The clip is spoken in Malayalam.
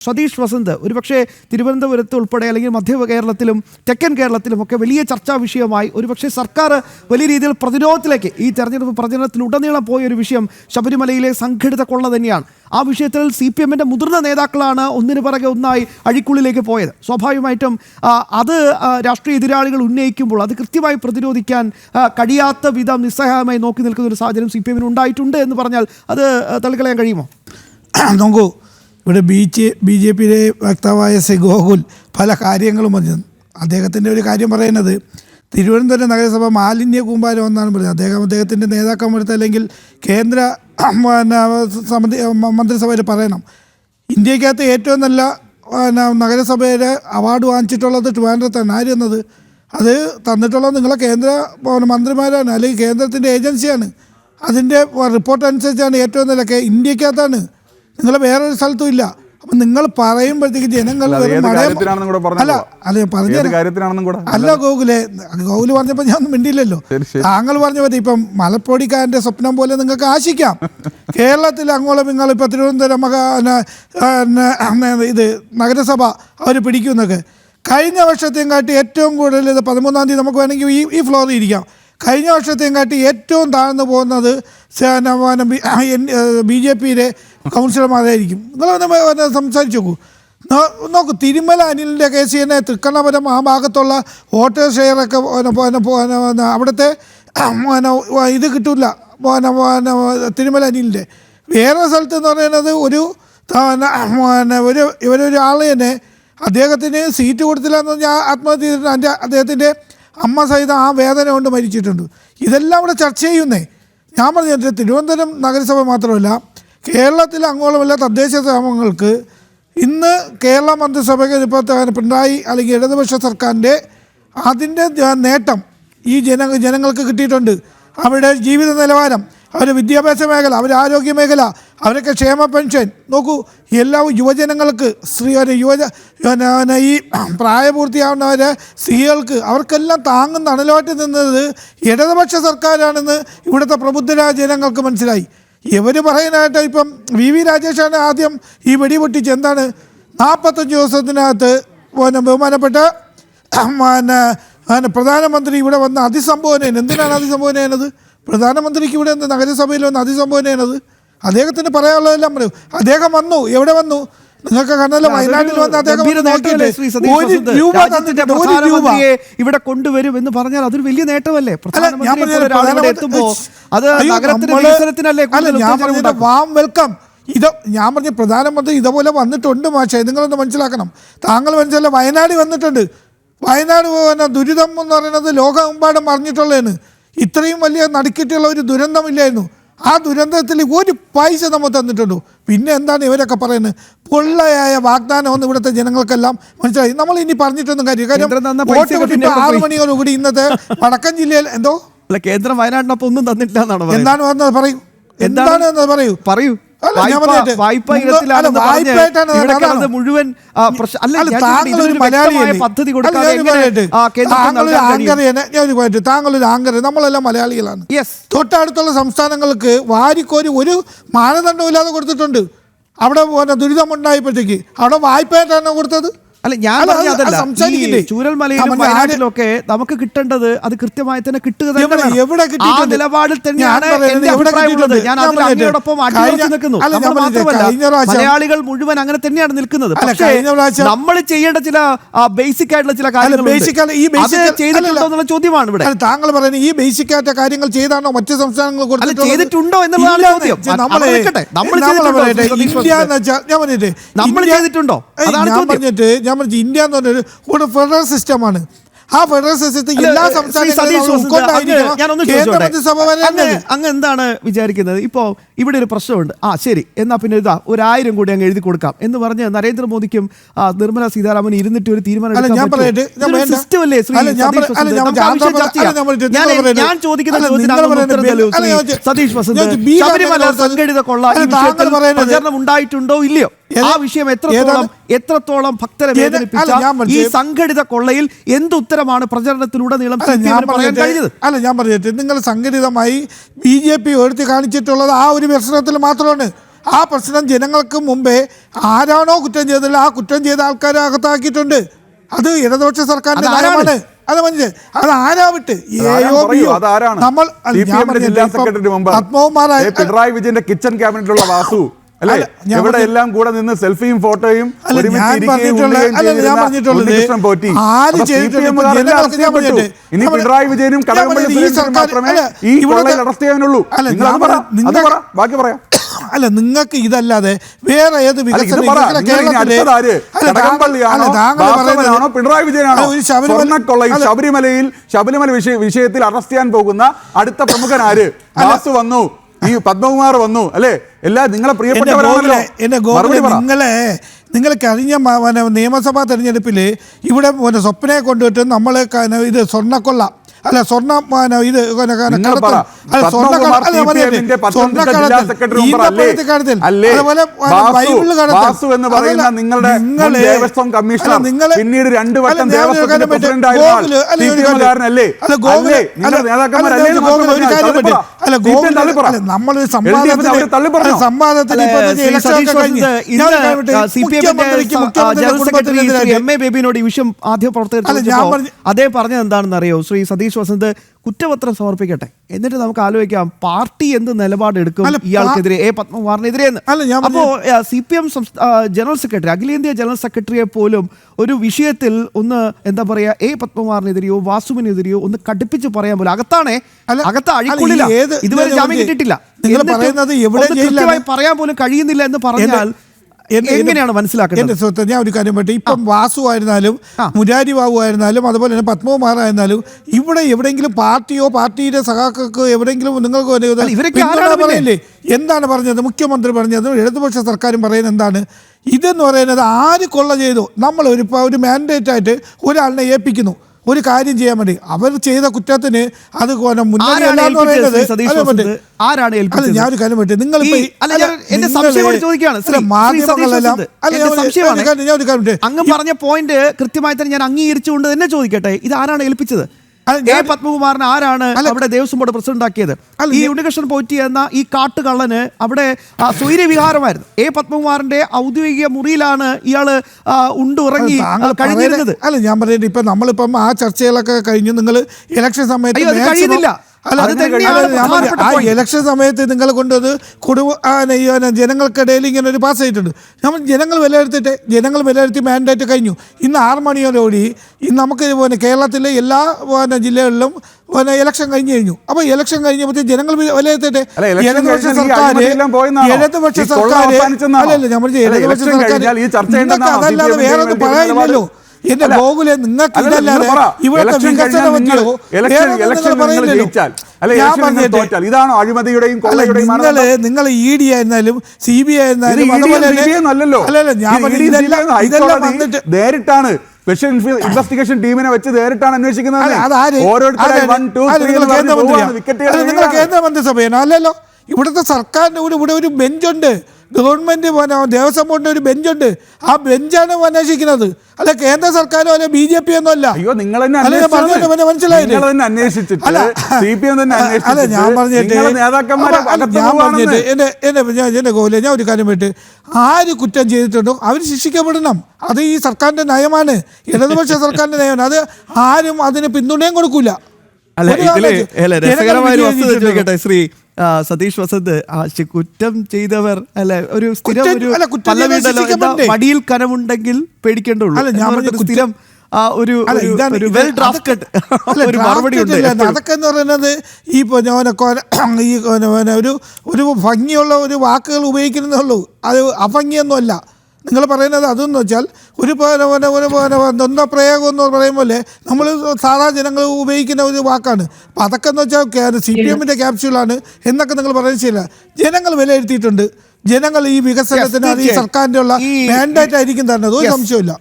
സതീഷ് വസന്ത് ഒരുപക്ഷെ തിരുവനന്തപുരത്ത് ഉൾപ്പെടെ അല്ലെങ്കിൽ മധ്യ കേരളത്തിലും തെക്കൻ കേരളത്തിലുമൊക്കെ വലിയ ചർച്ചാ വിഷയമായി ഒരുപക്ഷെ സർക്കാർ വലിയ രീതിയിൽ പ്രതിരോധത്തിലേക്ക് ഈ തെരഞ്ഞെടുപ്പ് പ്രചരണത്തിലുടനീളം പോയൊരു വിഷയം ശബരിമലയിലെ സംഘടിത കൊള്ള തന്നെയാണ്. ആ വിഷയത്തിൽ CPM-ന്റെ മുതിർന്ന നേതാക്കളാണ് ഒന്നിനു പിറകെ ഒന്നായി അഴിക്കുള്ളിലേക്ക് പോയത്. സ്വാഭാവികമായിട്ടും അത് രാഷ്ട്രീയ എതിരാളികൾ ഉന്നയിക്കുമ്പോൾ അത് കൃത്യമായി പ്രതിരോധിക്കാൻ കഴിയാത്ത വിധം നിസ്സഹായമായി നോക്കി നിൽക്കുന്ന ഒരു സാഹചര്യം CPM-ന് ഉണ്ടായിട്ടുണ്ട് എന്ന് പറഞ്ഞാൽ അത് തള്ളിക്കളയാൻ കഴിയുമോ? നോക്കൂ, ഇവിടെ BJP-യിലെ വക്താവായ ഗോകുൽ പല കാര്യങ്ങളും പറഞ്ഞു. അദ്ദേഹത്തിൻ്റെ ഒരു കാര്യം പറയുന്നത് തിരുവനന്തപുരം നഗരസഭ മാലിന്യ കൂമ്പാരം എന്നാണ് പറയുന്നത്. അദ്ദേഹത്തിൻ്റെ നേതാക്കന്മാരത്ത് അല്ലെങ്കിൽ കേന്ദ്ര മന്ത്രിസഭയിൽ പറയണം, ഇന്ത്യക്കകത്ത് ഏറ്റവും നല്ല നഗരസഭയുടെ അവാർഡ് വാങ്ങിച്ചിട്ടുള്ളത് ട്രിവാൻഡ്രത്താണ്. ആര് എന്നത് അത് തന്നിട്ടുള്ളത് നിങ്ങളെ കേന്ദ്ര മന്ത്രിമാരാണ്, അല്ലെങ്കിൽ കേന്ദ്രത്തിൻ്റെ ഏജൻസിയാണ്. അതിൻ്റെ റിപ്പോർട്ട് അനുസരിച്ചാണ് ഏറ്റവും നല്ല ഇന്ത്യക്കകത്താണ്, നിങ്ങൾ വേറൊരു സ്ഥലത്തും ഇല്ല. അപ്പം നിങ്ങൾ പറയുമ്പോഴത്തേക്ക് ജനങ്ങൾ അല്ല ഗോകുല് പറഞ്ഞപ്പോൾ ഞാൻ ഒന്നും മിണ്ടിയില്ലല്ലോ. താങ്കൾ പറഞ്ഞ പറ്റി ഇപ്പം മലപ്പൊടിക്കാരൻ്റെ സ്വപ്നം പോലെ നിങ്ങൾക്ക് ആശിക്കാം. കേരളത്തിൽ അങ്ങോളം ഇങ്ങോളം ഇപ്പം തിരുവനന്തപുരം ഇത് നഗരസഭ അവർ പിടിക്കുന്നൊക്കെ കഴിഞ്ഞ വർഷത്തെയും കാട്ടി ഏറ്റവും കൂടുതൽ ഇത് 13-ാം തീയതി നമുക്ക് വേണമെങ്കിൽ ഈ ഫ്ലോറിൽ ഇരിക്കാം. കഴിഞ്ഞ വർഷത്തെയും കാട്ടി ഏറ്റവും താഴ്ന്നു പോകുന്നത് BJP-യിലെ കൗൺസിലർമാരായിരിക്കും. നിങ്ങൾ സംസാരിച്ചു നോക്കൂ. തിരുമല അനിലിൻ്റെ കേസ് തന്നെ തൃക്കണ്ണപുരം ആ ഭാഗത്തുള്ള വോട്ടർ ഷെയറൊക്കെ അവിടുത്തെ ഇത് കിട്ടില്ല. തിരുമല അനിലിൻ്റെ വേറെ സ്ഥലത്ത് എന്ന് പറയുന്നത് ഇവരൊരാൾ തന്നെ അദ്ദേഹത്തിന് സീറ്റ് കൊടുത്തില്ല എന്ന് പറഞ്ഞാൽ ആത്മഹത്യ ചെയ്തിട്ടുണ്ട്. അദ്ദേഹത്തിൻ്റെ അമ്മ സഹിതം ആ വേദന കൊണ്ട് മരിച്ചിട്ടുണ്ട്. ഇതെല്ലാം ഇവിടെ ചർച്ച ചെയ്യുന്നേ. ഞാൻ പറഞ്ഞിട്ട് തിരുവനന്തപുരം നഗരസഭ മാത്രമല്ല കേരളത്തിലെ അങ്ങോളമല്ല തദ്ദേശ സ്ഥാപനങ്ങൾക്ക് ഇന്ന് കേരള മന്ത്രിസഭയ്ക്ക് ഇപ്പോൾ പിണറായി അല്ലെങ്കിൽ ഇടതുപക്ഷ സർക്കാരിൻ്റെ അതിൻ്റെ നേട്ടം ഈ ജനങ്ങൾക്ക് കിട്ടിയിട്ടുണ്ട്. അവരുടെ ജീവിത നിലവാരം, അവരുടെ വിദ്യാഭ്യാസ മേഖല, അവരുടെ ആരോഗ്യ മേഖല, അവരൊക്കെ ക്ഷേമ പെൻഷൻ നോക്കൂ. എല്ലാ യുവജനങ്ങൾക്ക് ഈ പ്രായപൂർത്തിയാവുന്നവരെ സ്ത്രീകൾക്ക് അവർക്കെല്ലാം താങ്ങുന്ന അണലോട്ട് നിന്നത് ഇടതുപക്ഷ സർക്കാരാണെന്ന് ഇവിടുത്തെ പ്രബുദ്ധരായ ജനങ്ങൾക്ക് മനസ്സിലായി. ഇവർ പറയാനായിട്ട് ഇപ്പം VV രാജേഷാണ് ആദ്യം ഈ വെടിപൊട്ടിച്ച് എന്താണ് 45 ദിവസത്തിനകത്ത് ബഹുമാനപ്പെട്ട പ്രധാനമന്ത്രി ഇവിടെ വന്ന് അതിസംബോധന ചെയ്യുന്നത്. എന്തിനാണ് അതിസംബോധന ചെയ്യുന്നത്? പ്രധാനമന്ത്രിക്ക് ഇവിടെ നഗരസഭയിൽ വന്ന് അതിസംബോധന ചെയ്യുന്നത് അദ്ദേഹത്തിന് പറയാനുള്ളതെല്ലാം പറയൂ. അദ്ദേഹം വന്നു, എവിടെ വന്നു? നിങ്ങൾക്ക് കണ്ടല്ലോ, വയനാട്ടിൽ വന്ന് അദ്ദേഹം ഇവിടെ കൊണ്ടുവരും എന്ന് പറഞ്ഞാൽ അതൊരു വലിയ നേട്ടമല്ലേ? Warm welcome. ഞാൻ പറഞ്ഞ പ്രധാനമന്ത്രി ഇതുപോലെ വന്നിട്ടുണ്ട്. പക്ഷേ നിങ്ങളൊന്ന് മനസ്സിലാക്കണം, താങ്കൾ മനസ്സിലാക്കുക, വയനാട് വന്നിട്ടുണ്ട്. വയനാട് ദുരിതം എന്ന് പറയുന്നത് ലോകമെമ്പാടും അറിഞ്ഞിട്ടുള്ളതാണ്. ഇത്രയും വലിയ നടുക്കിട്ടുള്ള ഒരു ദുരന്തമില്ലായിരുന്നു. ആ ദുരന്തത്തിൽ ഒരു പൈസ നമ്മൾ തന്നിട്ടുണ്ടോ? പിന്നെ എന്താണ് ഇവരൊക്കെ പറയുന്നത്? പൊള്ളയായ വാഗ്ദാനമെന്ന് ഇവിടുത്തെ ജനങ്ങൾക്കെല്ലാം മനസ്സിലായി. നമ്മൾ ഇനി പറഞ്ഞിട്ടൊന്നും കാര്യം 6 മണിയോടുകൂടി ഇന്നത്തെ വടക്കൻ ജില്ലയിൽ എന്തോ കേന്ദ്രം വയനാടിനൊപ്പം ഒന്നും തന്നിട്ടില്ല എന്നാണ്. എന്താണ് വന്നത് പറയൂ, എന്താണ് പറയൂ. വായ്പ മുഴുവൻ താങ്കളൊരു ആങ്കർ, നമ്മളെല്ലാം മലയാളികളാണ്. തൊട്ടടുത്തുള്ള സംസ്ഥാനങ്ങൾക്ക് വാരിക്കോരി ഒരു മാനദണ്ഡമില്ലാതെ കൊടുത്തിട്ടുണ്ട്. അവിടെ ദുരിതമുണ്ടായപ്പോഴത്തേക്ക് അവിടെ വായ്പയായിട്ടാണ് കൊടുത്തത്. അല്ല, ഞാൻ പറഞ്ഞതല്ല, ചൂരൽമലയിലും വയനാട്ടിലൊക്കെ നമുക്ക് കിട്ടേണ്ടത് അത് കൃത്യമായി തന്നെ കിട്ടുക ആ നിലപാടിൽ തന്നെയാണ് ഞാൻ അങ്ങയോടൊപ്പം നിൽക്കുന്നു. മാത്രമല്ല, മലയാളികൾ മുഴുവൻ അങ്ങനെ തന്നെയാണ് നിൽക്കുന്നത്. പക്ഷേ നമ്മൾ ചെയ്യേണ്ട ചില ബേസിക് ആയിട്ടുള്ള ചില കാര്യങ്ങൾ ചെയ്തിട്ടുണ്ടോ എന്നുള്ള ചോദ്യമാണ് ഇവിടെ. താങ്കൾ പറയുന്നത് ഈ ബേസിക് ആയിട്ട് കാര്യങ്ങൾ ചെയ്താണോ മറ്റു സംസ്ഥാനങ്ങൾ ചെയ്തിട്ടുണ്ടോ എന്നുള്ളതാണ് ചോദ്യം. നമ്മൾ ചെയ്തിട്ടുണ്ടോ അതാണ് ചോദ്യം. ഇന്ത്യ എന്ന് പറഞ്ഞൊരു ഒരു ഫെഡറൽ സിസ്റ്റമാണ്. ആ ഫെഡറൽ സിസ്റ്റത്തിൽ എല്ലാ സംസ്ഥാനങ്ങളും അങ്ങ് എന്താണ് വിചാരിക്കുന്നത്? ഇപ്പോൾ ഇവിടെ ഒരു പ്രശ്നമുണ്ട്, ശരി എന്നാ പിന്നെ 1000 കൂടി അങ്ങ് എഴുതി കൊടുക്കാം എന്ന് പറഞ്ഞ് നരേന്ദ്രമോദിക്കും നിർമ്മല സീതാരാമൻ ഇരുന്നിട്ട് ഒരു തീരുമാനം ഞാൻ ചോദിക്കുന്നത് സതീഷ് വസന്ത്, ശബരിമല സംഘടിത കൊള്ള പ്രചരണം ഉണ്ടായിട്ടുണ്ടോ ഇല്ലയോ? ആ വിഷയം എത്രത്തോളം ഭക്തരെ വേദനിപ്പിച്ച ഈ സംഘടിത കൊള്ളയിൽ എന്തുത്തരമാണ് പ്രചരണത്തിലുടനീളം പറയാൻ കഴിഞ്ഞത്? അല്ല, ഞാൻ പറഞ്ഞിട്ട് നിങ്ങൾ സംഘടിതമായി BJP ഉയർത്തി കാണിച്ചിട്ടുള്ളത് ആ ഒരു പ്രശ്നത്തിൽ മാത്രമാണ്. ആ പ്രശ്നം ജനങ്ങൾക്ക് മുമ്പേ ആരാണോ കുറ്റം ചെയ്തത് ആ കുറ്റം ചെയ്ത ആൾക്കാരെ അകത്താക്കിയിട്ടുണ്ട്. അത് ഇടതുപക്ഷ സർക്കാരിന്റെ നയമാണ്. അത് മനസ്സിലായി. അത് ആരാവട്ടെ നമ്മൾ പത്മകുമാറായ പിണറായി വിജയന്റെ കിച്ചൺ ക്യാബിനറ്റിലുള്ള വാസു അല്ലെ, ഇവിടെ എല്ലാം കൂടെ നിന്ന് സെൽഫിയും ഫോട്ടോയും ഇനി പിണറായി വിജയനും കടകംപള്ളി മാത്രമേ ഈ കൊള്ളയിൽ അറസ്റ്റ് ചെയ്യാനുള്ളൂ. ബാക്കി പറയാം. അല്ല, നിങ്ങൾക്ക് ഇതല്ലാതെ വേറെ ഏത് വികസനം പിണറായി വിജയനാണോ ശബരിമല വിഷയത്തിൽ അറസ്റ്റ് ചെയ്യാൻ പോകുന്ന അടുത്ത പ്രമുഖൻ ആര്? വാസു വന്നു, ഈ പത്മകുമാർ വന്നു, അല്ലെ? എല്ലാ നിങ്ങളെ പ്രിയപ്പെട്ടവരാണല്ലോ. നിങ്ങൾ കഴിഞ്ഞ നിയമസഭാ തെരഞ്ഞെടുപ്പിൽ ഇവിടെ സ്വപ്നയെ കൊണ്ടുപോയിട്ട് നമ്മൾ ഇത് സ്വർണ്ണക്കൊള്ള അല്ല സ്വർണ്ണ ഇത് പിന്നീട് 2 വട്ടം നമ്മൾ ബേബിനോട് ഈ വിഷയം ആദ്യ പ്രവർത്തകർ അദ്ദേഹം പറഞ്ഞത് എന്താണെന്ന് അറിയോ? ശ്രീ സതീഷ് വസന്ത് കുറ്റപത്രം സമർപ്പിക്കട്ടെ, എന്നിട്ട് നമുക്ക് ആലോചിക്കാം പാർട്ടി എന്ത് നിലപാടെടുക്കും ഇയാൾക്കെതിരെ, പത്മകുമാറിനെതിരെ. അപ്പോ CPM ജനറൽ സെക്രട്ടറി, അഖിലേന്ത്യാ ജനറൽ സെക്രട്ടറിയെ പോലും ഒരു വിഷയത്തിൽ ഒന്ന് എന്താ പറയാ പത്മകുമാറിനെതിരെയോ വാസുവിനെതിരെയോ ഒന്ന് കടുപ്പിച്ച് പറയാൻ പോലും അകത്ത് അഴിക്കുള്ളില്ല, ഇതുവരെ ജാമ്യം കിട്ടിയിട്ടില്ല, പറയാൻ പോലും കഴിയുന്നില്ല എന്ന് പറഞ്ഞാൽ എങ്ങനെയാണ് മനസ്സിലാക്കുന്നത്? എന്റെ സുഹൃത്ത്, ഞാൻ ഒരു കാര്യം പറ്റി, ഇപ്പം വാസു ആയിരുന്നാലും മുരാരി ബാബു ആയിരുന്നാലും അതുപോലെ തന്നെ പത്മകുമാറായിരുന്നാലും ഇവിടെ എവിടെയെങ്കിലും പാർട്ടിയോ പാർട്ടിയുടെ സഖാക്കൾക്കോ എവിടെയെങ്കിലും നിങ്ങൾക്ക് പറയില്ലേ? എന്താണ് പറഞ്ഞത് മുഖ്യമന്ത്രി പറഞ്ഞത്? ഇടതുപക്ഷ സർക്കാരും പറയുന്നത് എന്താണ്? ഇതെന്ന് പറയുന്നത് ആര് കൊള്ള ചെയ്തു, നമ്മൾ ഒരു മാൻഡേറ്റ് ആയിട്ട് ഒരാളിനെ ഏൽപ്പിക്കുന്നു ഒരു കാര്യം ചെയ്യാൻ വേണ്ടി. അവർ ചെയ്ത കുറ്റത്തിന് അത് ഞാനൊരു കാര്യം പറ്റി നിങ്ങൾ അങ്ങ് പറഞ്ഞ പോയിന്റ് കൃത്യമായി തന്നെ ഞാൻ അംഗീകരിച്ചുകൊണ്ട് തന്നെ ചോദിക്കട്ടെ, ഇത് ആരാണ് ഏൽപ്പിച്ചത്? പത്മകുമാറിന് ആരാണ് അവിടെ ദേവസ്വം ബോർഡ് പ്രസിഡന്റ് ആക്കിയത്? ഈ ഉണ്ണികൃഷ്ണൻ പോറ്റി എന്ന ഈ കാട്ടുകള്ളന് അവിടെ സ്വൈര്യവിഹാരമായിരുന്നു. പത്മകുമാറിന്റെ ഔദ്യോഗിക മുറിയിലാണ് ഇയാള് ഉണ്ടുറങ്ങി കഴിഞ്ഞിരുന്നത്. അല്ല, ഞാൻ പറഞ്ഞിട്ട് ഇപ്പൊ നമ്മളിപ്പം ആ ചർച്ചകളൊക്കെ കഴിഞ്ഞു. നിങ്ങൾ ഇലക്ഷൻ സമയത്ത് കഴിയുന്നില്ല. ആ ഇലക്ഷൻ സമയത്ത് നിങ്ങൾ കൊണ്ടത് ജനങ്ങൾക്കിടയിൽ ഇങ്ങനെ ഒരു പാസ് ആയിട്ടുണ്ട്. നമ്മൾ ജനങ്ങൾ വിലയിരുത്തി മാൻഡേറ്റ് കഴിഞ്ഞു. ഇന്ന് 6 മണിയോടുകൂടി നമുക്ക് കേരളത്തിലെ എല്ലാ ജില്ലകളിലും ഇലക്ഷൻ കഴിഞ്ഞു. അപ്പൊ ഇലക്ഷൻ കഴിഞ്ഞപ്പോൾ ജനങ്ങൾ വിലയിരുത്തട്ടെ. ഇടതുപക്ഷ സർക്കാർ അതല്ലാതെ വേറെ ഒന്നും പറയാനില്ലല്ലോ. എന്റെ ഗോകുലെ നിങ്ങൾക്ക് ഇതല്ലാതെ ഇവിടുത്തെ വികസനം നിങ്ങൾ ED ആയിരുന്നാലും CBI ആയിരുന്നാലും നേരിട്ടാണ് സ്പെഷ്യൽ ഇൻവെസ്റ്റിഗേഷൻ ടീമിനെ വെച്ച് നേരിട്ടാണ് അന്വേഷിക്കുന്നത്. നിങ്ങൾ കേന്ദ്രമന്ത്രിസഭയാണ് അല്ലല്ലോ. ഇവിടുത്തെ സർക്കാരിന്റെ ഇവിടെ ഒരു ബെഞ്ചുണ്ട്, ഗവൺമെന്റ് ദേവസ്വം ബോർഡിന്റെ ഒരു ബെഞ്ചുണ്ട്. ആ ബെഞ്ചാണ് അന്വേഷിക്കുന്നത്, അല്ല കേന്ദ്ര സർക്കാരോ അല്ലെ BJP ഒന്നും അല്ല. മനസ്സിലായില്ലേ? എന്റെ ഗോലെ ഞാൻ ഒരു കാര്യം പറ്റി, ആര് കുറ്റം ചെയ്തിട്ടുണ്ടോ അവർ ശിക്ഷിക്കപ്പെടണം. അത് ഈ സർക്കാരിന്റെ നയമാണ്, ഇടതുപക്ഷ സർക്കാരിന്റെ നയമാണ്. അത് ആരും അതിന് പിന്തുണയും കൊടുക്കൂല. രസകരമായ വസ്തുത ചോദിക്കട്ടെ ശ്രീ സതീഷ് വസന്ത്, കുറ്റം ചെയ്തവർ അല്ലെ ഒരു സ്ഥിരം മടിയിൽ കനമുണ്ടെങ്കിൽ പേടിക്കേണ്ടുള്ളൂ. സ്ഥിരം അതൊക്കെ എന്ന് പറയുന്നത് ഈ ഒരു ഭംഗിയുള്ള ഒരു വാക്കുകൾ ഉപയോഗിക്കുന്നതേ ഉള്ളൂ, അത് അഭംഗിയൊന്നുമല്ല. നിങ്ങൾ പറയുന്നത് അതെന്ന് വെച്ചാൽ ഒരു പ്രയോഗം എന്ന് പറയുമ്പോൾ നമ്മൾ സാധാരണ ജനങ്ങൾ ഉപയോഗിക്കുന്ന ഒരു വാക്കാണ്. അപ്പം അതൊക്കെ എന്ന് വെച്ചാൽ CPMന്റെ ക്യാപ്സ്യൂളാണ് എന്നൊക്കെ നിങ്ങൾ പറയുന്നത് ശരിയല്ല. ജനങ്ങൾ വിലയിരുത്തിയിട്ടുണ്ട്. ജനങ്ങൾ ഈ വികസനത്തിന് ഈ സർക്കാരിൻ്റെ ഉള്ള മാൻഡേറ്റ് ആയിരിക്കും തരുന്നത്, ഒരു സംശയമില്ല.